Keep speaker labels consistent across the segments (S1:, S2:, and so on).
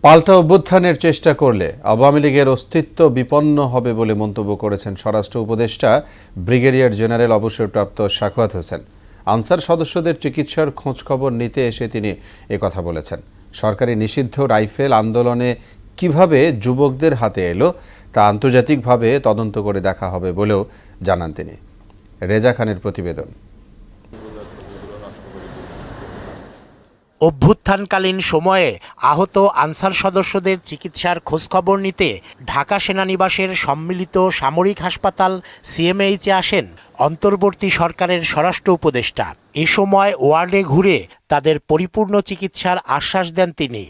S1: পাল্টা অভ্যুত্থানের চেষ্টা করলে আওয়ামী লীগের অস্তিত্ব বিপন্ন হবে বলে মন্তব্য করেছেন স্বরাষ্ট্র উপদেষ্টা ব্রিগেডিয়ার জেনারেল অবসরপ্রাপ্ত সাখাওয়াত হোসেন। আনসার সদস্যদের চিকিৎসার খোঁজখবর নিতে এসে তিনি একথা বলেছেন। সরকারি নিষিদ্ধ রাইফেল আন্দোলনে কিভাবে যুবকদের হাতে এলো তা আন্তর্জাতিকভাবে তদন্ত করে দেখা হবে বলেও জানান তিনি। রেজা খানের প্রতিবেদন।
S2: অভ্যুত্থানকালীন সময়ে আহত আনসার সদস্যদের চিকিৎসার খোঁজখবর নিতে ঢাকা সেনানিবাসের সম্মিলিত সামরিক হাসপাতাল সিএমএইচে আসেন অন্তর্বর্তী সরকারের স্বরাষ্ট্র উপদেষ্টা। এ সময় ওয়ার্ডে ঘুরে তাদের পরিপূর্ণ চিকিৎসার আশ্বাস দেন তিনি।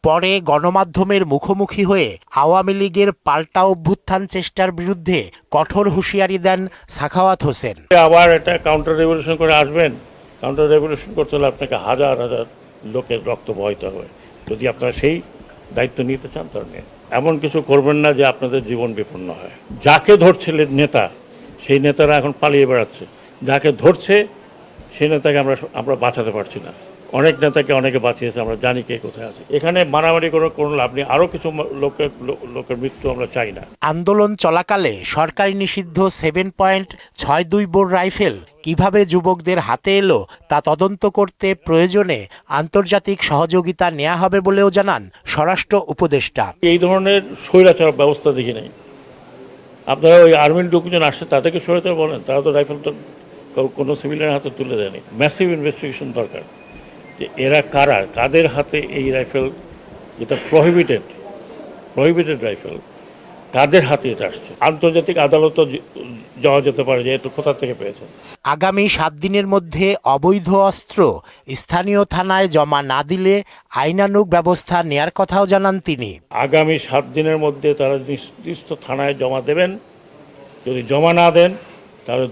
S2: পরে গণমাধ্যমের মুখোমুখি হয়ে আওয়ামী লীগের পাল্টা অভ্যুত্থান চেষ্টার বিরুদ্ধে কঠোর হুঁশিয়ারি দেন সাখাওয়াত হোসেন।
S3: আবার এটা কাউন্টার রেভলিউশন করে আসবেন, কাউন্টার রেভলিউশন করতে হলে আপনাকে হাজার হাজার লোকের রক্ত বহাইতে হবে। যদি আপনারা সেই দায়িত্ব নিতে চান তাহলে এমন কিছু করবেন না যে আপনাদের জীবন বিপন্ন হয়। যাকে ধরছিলেন নেতা, সেই নেতারা এখন পালিয়ে বেড়াচ্ছে। যাকে ধরছে সেই নেতাকে আমরা বাঁচাতে পারছি না। অনেক নেতাকে অনেকে বাঁচিয়েছে, আমরা জানি কে কোথায় আছে। এখানে মারামারি কোনো লাভ নেই। আরও কিছু লোকের মৃত্যু আমরা চাই না।
S2: আন্দোলন চলাকালে সরকারি নিষিদ্ধ 7.62 বোর রাইফেল কিভাবে যুবকদের হাতে এলো তা তদন্ত করতে প্রয়োজনে আন্তর্জাতিক সহযোগিতা নেওয়া হবে বলেও জানান স্বরাষ্ট্র উপদেষ্টা।
S3: এই ধরনের স্বৈরাচার ব্যবস্থা দেখি নাই। আপনারা ওই আর্মির লোকজন আসছে তাদেরকে স্বৈরাচার বলেন? তারা তো রাইফেল তো কোনো সিভিলিয়ানের হাতে তুলে দেয়নি। ম্যাসিভ ইনভেস্টিগেশন দরকার যে এরা কারা, কাদের হাতে এই রাইফেল, যেটা প্রহিবিটেড রাইফেল, কাদের হাতে এটা আসছে। আন্তর্জাতিক আদালতও যাওয়া যেতে পারে যে এটা কোথা থেকে পেয়েছে।
S2: আগামী 7 দিনের মধ্যে অবৈধ অস্ত্র স্থানীয় থানায় জমা না দিলে আইনানুগ ব্যবস্থা নেয়ার কথাও জানান তিনি।
S3: আগামী 7 দিনের মধ্যে তারা নির্দিষ্ট থানায় জমা দেবেন। যদি জমা না দেন তাহলে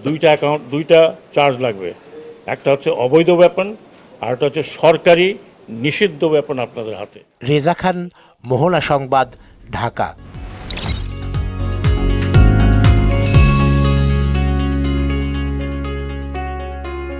S3: দুইটা চার্জ লাগবে। একটা হচ্ছে অবৈধ ওয়েপন, আর একটা হচ্ছে সরকারি নিষিদ্ধ ওয়েপন আপনাদের হাতে।
S2: রেজা খান, মোহনা সংবাদ, ঢাকা।